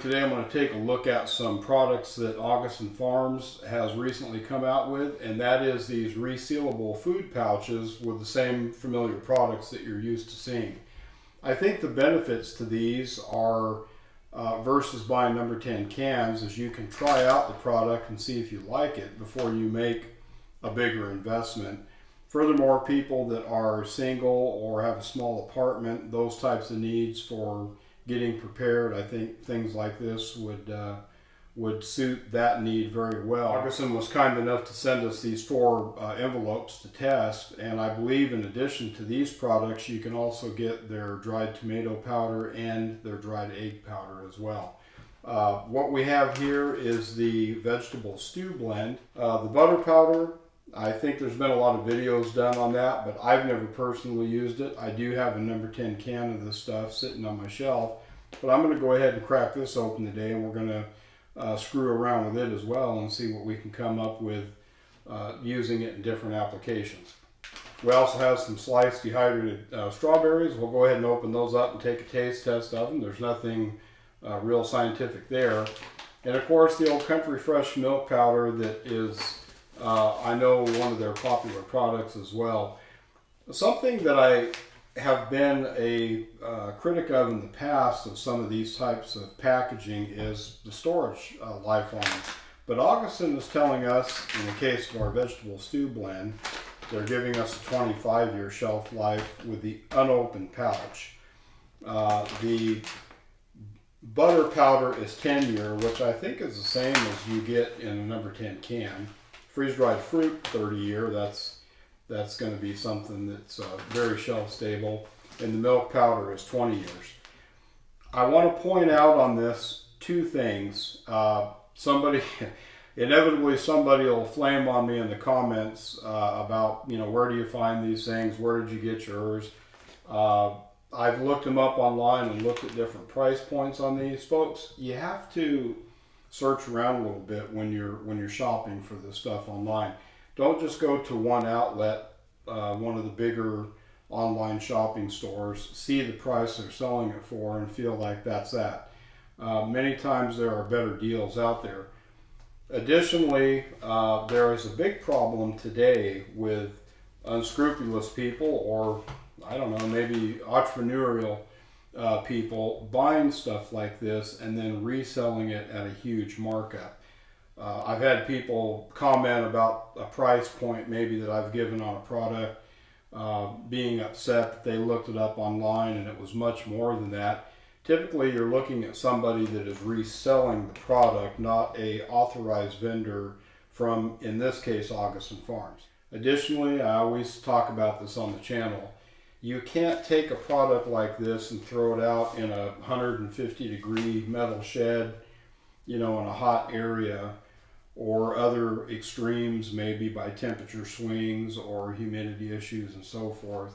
Today I'm going to take a look at some products that Augason Farms has recently come out with, and that is these resealable food pouches with the same familiar products that you're used to seeing. I think the benefits to these are versus buying number 10 cans is you can try out the product and see if you like it before you make a bigger investment. Furthermore, people that are single or have a small apartment, those types of needs for getting prepared, I think things like this would suit that need very well. Augason was kind enough to send us these 4 envelopes to test, and I believe in addition to these products you can also get their dried tomato powder and their dried egg powder as well. What we have here is the vegetable stew blend. The butter powder, I think there's been a lot of videos done on that, but I've never personally used it. I do have a number 10 can of this stuff sitting on my shelf, but I'm going to go ahead and crack this open today, and we're going to screw around with it as well and see what we can come up with using it in different applications. We also have some sliced dehydrated strawberries. We'll go ahead and open those up and take a taste test of them. There's nothing real scientific there. And of course the old Country Fresh milk powder that is I know one of their popular products as well. Something that I have been a critic of in the past of some of these types of packaging is the storage life on them. But Augason is telling us, in the case of our vegetable stew blend, they're giving us a 25-year shelf life with the unopened pouch. The butter powder is 10-year, which I think is the same as you get in a number 10 can. Freeze-dried fruit, 30-year, that's going to be something that's very shelf stable. And the milk powder is 20 years. I want to point out on this 2 things. Inevitably somebody will flame on me in the comments about, where do you find these things? Where did you get yours? I've looked them up online and looked at different price points on these. Folks, you have to search around a little bit when you're shopping for this stuff online. Don't just go to one outlet, one of the bigger online shopping stores, see the price they're selling it for and feel like that's that. Many times there are better deals out there. Additionally, there is a big problem today with unscrupulous people, or I don't know, maybe entrepreneurial people buying stuff like this and then reselling it at a huge markup. I've had people comment about a price point maybe that I've given on a product, being upset that they looked it up online and it was much more than that. Typically you're looking at somebody that is reselling the product, not a authorized vendor from, in this case, Augason Farms. Additionally, I always talk about this on the channel. You can't take a product like this and throw it out in a 150-degree metal shed, in a hot area, or other extremes, maybe by temperature swings or humidity issues and so forth,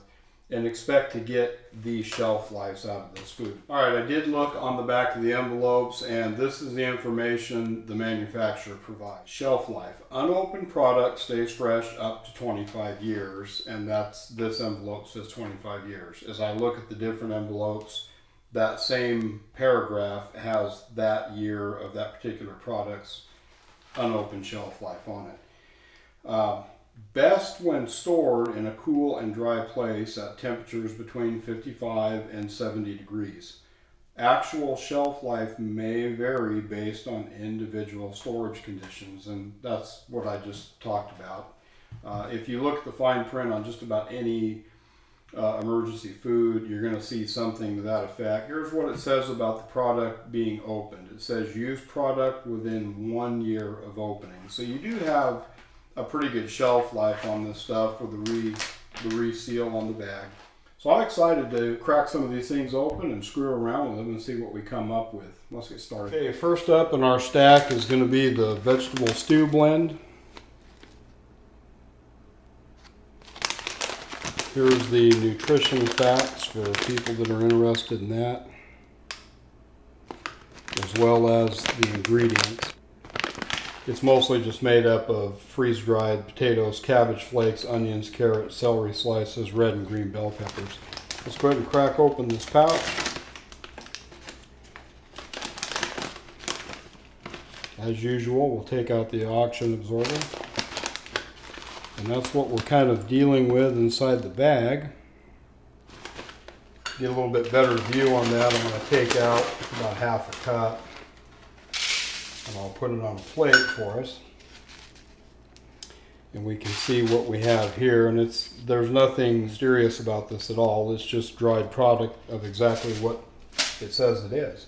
and expect to get these shelf lives out of this food. All right, I did look on the back of the envelopes, and this is the information the manufacturer provides. Shelf life. Unopened product stays fresh up to 25 years, and this envelope says 25 years. As I look at the different envelopes, that same paragraph has that year of that particular product's unopened shelf life on it. Best when stored in a cool and dry place at temperatures between 55 and 70 degrees. Actual shelf life may vary based on individual storage conditions, and that's what I just talked about. If you look at the fine print on just about any emergency food, you're going to see something to that effect. Here's what it says about the product being opened. It says used product within 1 year of opening. So you do have a pretty good shelf life on this stuff with the reseal on the bag. So I'm excited to crack some of these things open and screw around with them and see what we come up with. Let's get started. Okay, first up in our stack is going to be the vegetable stew blend. Here's the nutrition facts for people that are interested in that, as well as the ingredients. It's mostly just made up of freeze-dried potatoes, cabbage flakes, onions, carrots, celery slices, red and green bell peppers. Let's go ahead and crack open this pouch. As usual, we'll take out the auction absorber. And that's what we're kind of dealing with inside the bag. Get a little bit better view on that, I'm going to take out about half a cup. And I'll put it on a plate for us. And we can see what we have here. And there's nothing mysterious about this at all. It's just dried product of exactly what it says it is.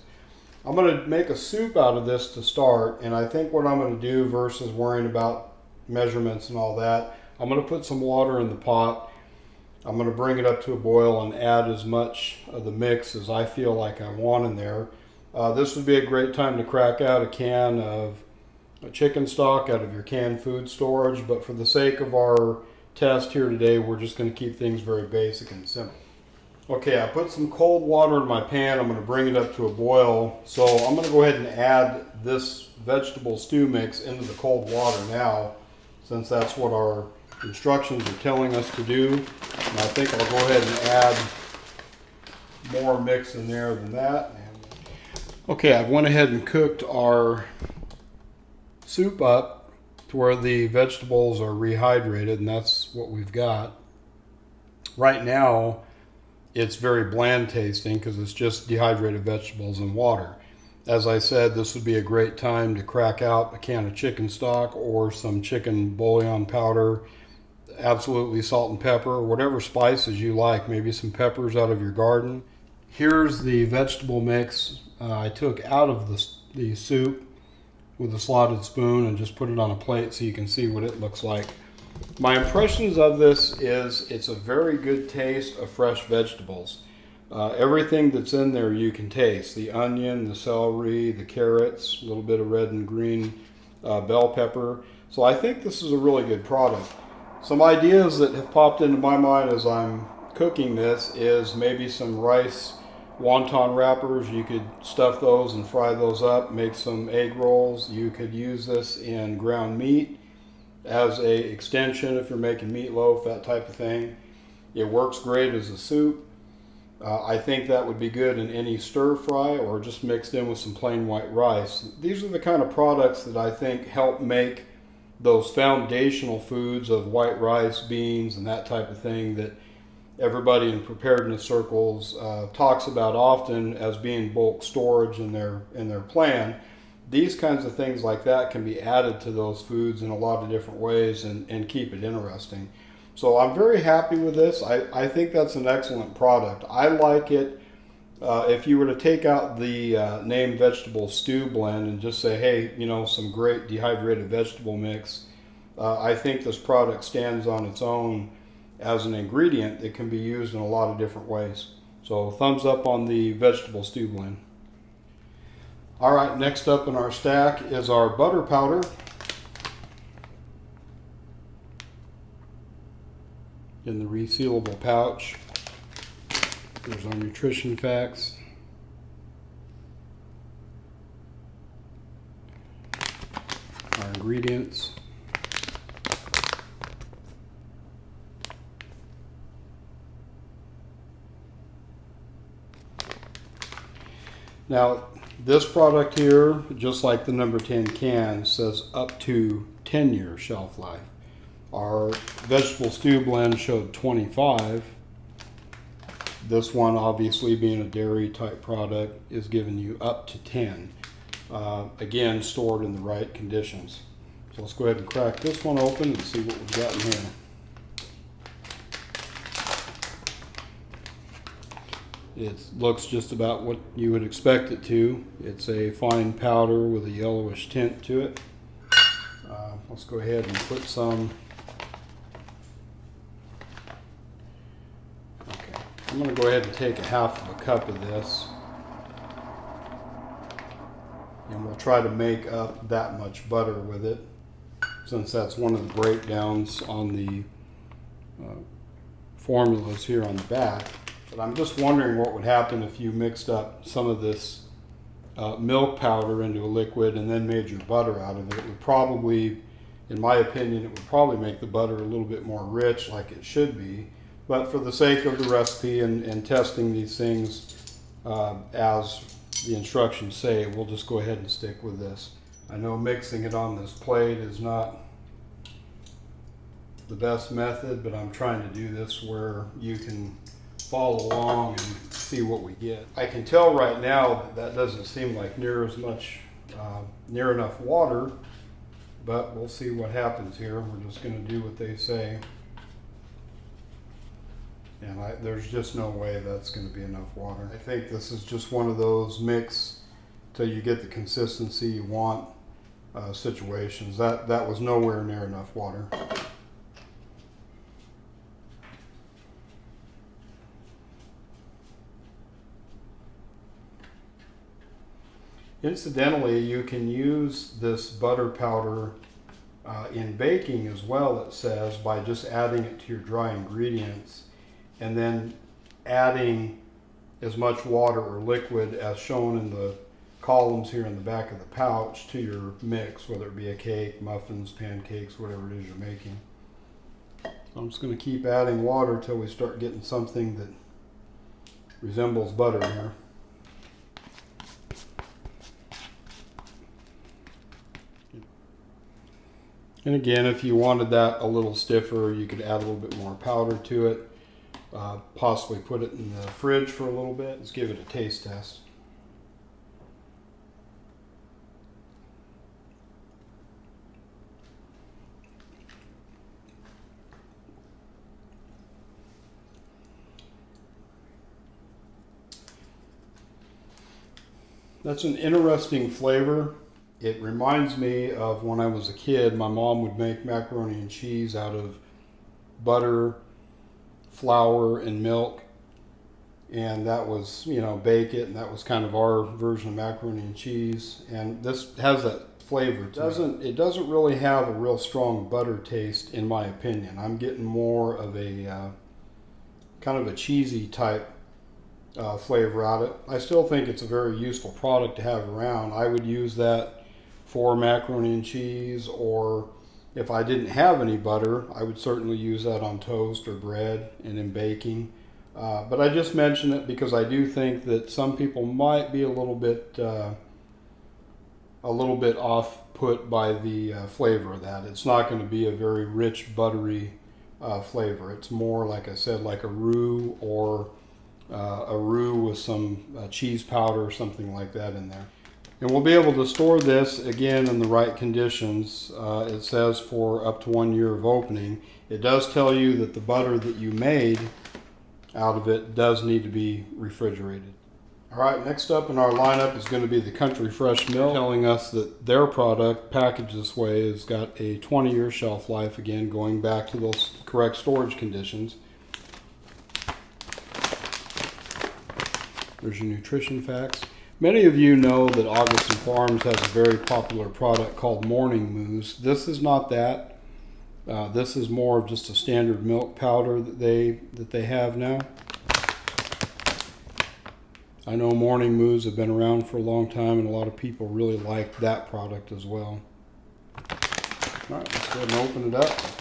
I'm going to make a soup out of this to start. And I think what I'm going to do versus worrying about measurements and all that, I'm going to put some water in the pot. I'm going to bring it up to a boil and add as much of the mix as I feel like I want in there. This would be a great time to crack out a can of chicken stock out of your canned food storage, but for the sake of our test here today, we're just going to keep things very basic and simple. Okay, I put some cold water in my pan. I'm going to bring it up to a boil. So I'm going to go ahead and add this vegetable stew mix into the cold water now, since that's what our instructions are telling us to do. And I think I'll go ahead and add more mix in there than that. Okay, I've went ahead and cooked our soup up to where the vegetables are rehydrated, and that's what we've got. Right now, it's very bland tasting because it's just dehydrated vegetables and water. As I said, this would be a great time to crack out a can of chicken stock or some chicken bouillon powder, absolutely salt and pepper, whatever spices you like, maybe some peppers out of your garden. Here's the vegetable mix I took out of the soup with a slotted spoon and just put it on a plate so you can see what it looks like. My impressions of this is it's a very good taste of fresh vegetables. Everything that's in there you can taste. The onion, the celery, the carrots, a little bit of red and green bell pepper. So I think this is a really good product. Some ideas that have popped into my mind as I'm cooking this is maybe some rice wonton wrappers. You could stuff those and fry those up, make some egg rolls. You could use this in ground meat as a extension if you're making meatloaf, that type of thing. It works great as a soup. I think that would be good in any stir fry or just mixed in with some plain white rice. These are the kind of products that I think help make those foundational foods of white rice, beans, and that type of thing that everybody in preparedness circles talks about often as being bulk storage in their plan. These kinds of things like that can be added to those foods in a lot of different ways and keep it interesting. So I'm very happy with this. I think that's an excellent product. I like it. If you were to take out the name vegetable stew blend and just say, hey, some great dehydrated vegetable mix, I think this product stands on its own as an ingredient that can be used in a lot of different ways. So thumbs up on the vegetable stew blend. All right, next up in our stack is our butter powder. In the resealable pouch. There's our nutrition facts. Our ingredients. Now, this product here, just like the number 10 can, says up to 10-year shelf life. Our vegetable stew blend showed 25. This one, obviously being a dairy type product, is giving you up to 10. Again, stored in the right conditions. So let's go ahead and crack this one open and see what we've got in here. It looks just about what you would expect it to. It's a fine powder with a yellowish tint to it. Let's go ahead and put some. Okay, I'm going to go ahead and take a half of a cup of this. And we'll try to make up that much butter with it, since that's one of the breakdowns on the formulas here on the back. But I'm just wondering what would happen if you mixed up some of this milk powder into a liquid and then made your butter out of it. It would probably, in my opinion, it would probably make the butter a little bit more rich like it should be. But for the sake of the recipe and testing these things as the instructions say, we'll just go ahead and stick with this. I know mixing it on this plate is not the best method, but I'm trying to do this where you can follow along and see what we get. I can tell right now that that doesn't seem like near enough water, but we'll see what happens here. We're just going to do what they say. And there's just no way that's going to be enough water. I think this is just one of those mix till you get the consistency you want situations. That was nowhere near enough water. Incidentally, you can use this butter powder in baking as well, it says, by just adding it to your dry ingredients and then adding as much water or liquid as shown in the columns here in the back of the pouch to your mix, whether it be a cake, muffins, pancakes, whatever it is you're making. I'm just going to keep adding water till we start getting something that resembles butter here. And again, if you wanted that a little stiffer, you could add a little bit more powder to it, possibly put it in the fridge for a little bit. Let's give it a taste test. That's an interesting flavor. It reminds me of when I was a kid, my mom would make macaroni and cheese out of butter, flour, and milk. And that was, bake it, and that was kind of our version of macaroni and cheese. And this has that flavor to it. It doesn't really have a real strong butter taste, in my opinion. I'm getting more of a kind of a cheesy type flavor out of it. I still think it's a very useful product to have around. I would use that for macaroni and cheese, or if I didn't have any butter, I would certainly use that on toast or bread and in baking. But I just mention it because I do think that some people might be a little bit off put by the flavor of that. It's not going to be a very rich buttery flavor. It's more, like I said, like a roux, or a roux with some cheese powder or something like that in there. And we'll be able to store this again in the right conditions. It says for up to 1 year of opening. It does tell you that the butter that you made out of it does need to be refrigerated. All right, next up in our lineup is going to be the Country Fresh Milk, telling us that their product packaged this way has got a 20-year shelf life, again going back to those correct storage conditions. There's your nutrition facts. Many of you know that Augason Farms has a very popular product called Morning Mousse. This is not that. This is more of just a standard milk powder that they have now. I know Morning Mousse have been around for a long time, and a lot of people really like that product as well. All right, let's go ahead and open it up.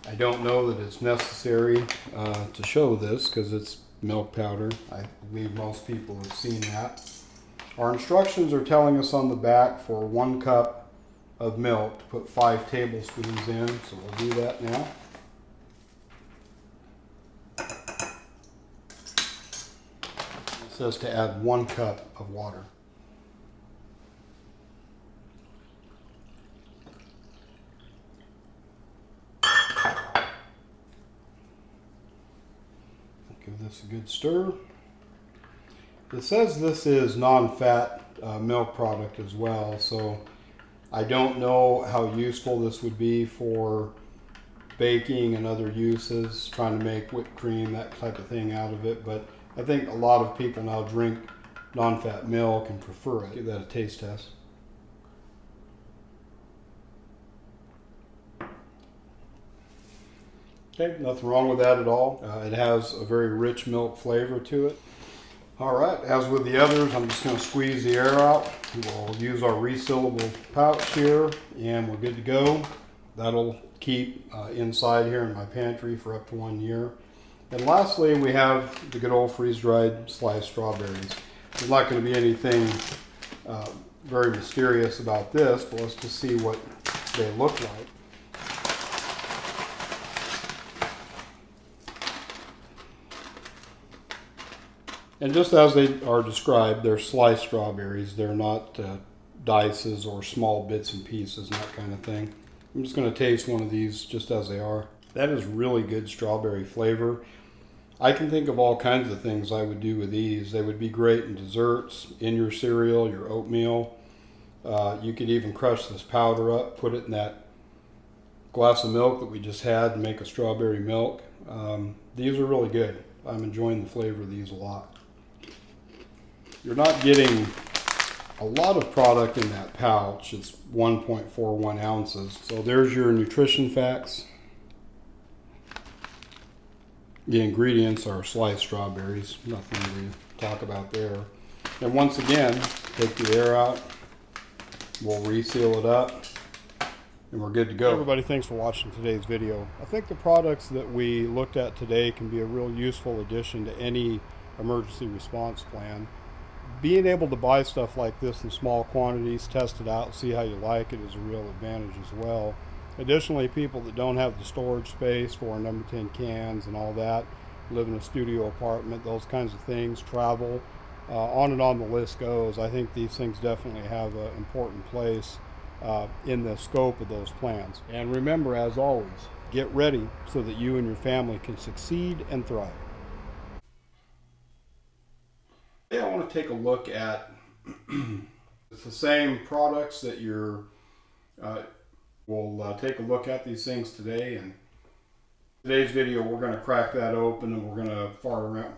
I don't know that it's necessary to show this because it's milk powder. I believe most people have seen that. Our instructions are telling us on the back for 1 cup of milk to put 5 tablespoons in, so we'll do that now. It says to add 1 cup of water. Give this a good stir. It says this is non-fat milk product as well, so I don't know how useful this would be for baking and other uses, trying to make whipped cream, that type of thing out of it, but I think a lot of people now drink non-fat milk and prefer it. Give that a taste test. Okay, nothing wrong with that at all. It has a very rich milk flavor to it. All right, as with the others, I'm just going to squeeze the air out. We'll use our resealable pouch here, and we're good to go. That'll keep inside here in my pantry for up to 1 year. And lastly, we have the good old freeze-dried sliced strawberries. There's not going to be anything very mysterious about this, but let's just see what they look like. And just as they are described, they're sliced strawberries. They're not dices or small bits and pieces and that kind of thing. I'm just going to taste one of these just as they are. That is really good strawberry flavor. I can think of all kinds of things I would do with these. They would be great in desserts, in your cereal, your oatmeal. You could even crush this powder up, put it in that glass of milk that we just had and make a strawberry milk. These are really good. I'm enjoying the flavor of these a lot. You're not getting a lot of product in that pouch. It's 1.41 ounces. So there's your nutrition facts. The ingredients are sliced strawberries. Nothing to talk about there. And once again, take the air out. We'll reseal it up. And we're good to go. Hey everybody, thanks for watching today's video. I think the products that we looked at today can be a real useful addition to any emergency response plan. Being able to buy stuff like this in small quantities, test it out, see how you like it is a real advantage as well. Additionally, people that don't have the storage space for number 10 cans and all that, live in a studio apartment, those kinds of things, travel, on and on the list goes. I think these things definitely have an important place in the scope of those plans. And remember, as always, get ready so that you and your family can succeed and thrive. I want to take a look at it's the same products that we'll take a look at these things today. And today's video, we're going to crack that open and we're going to fart around.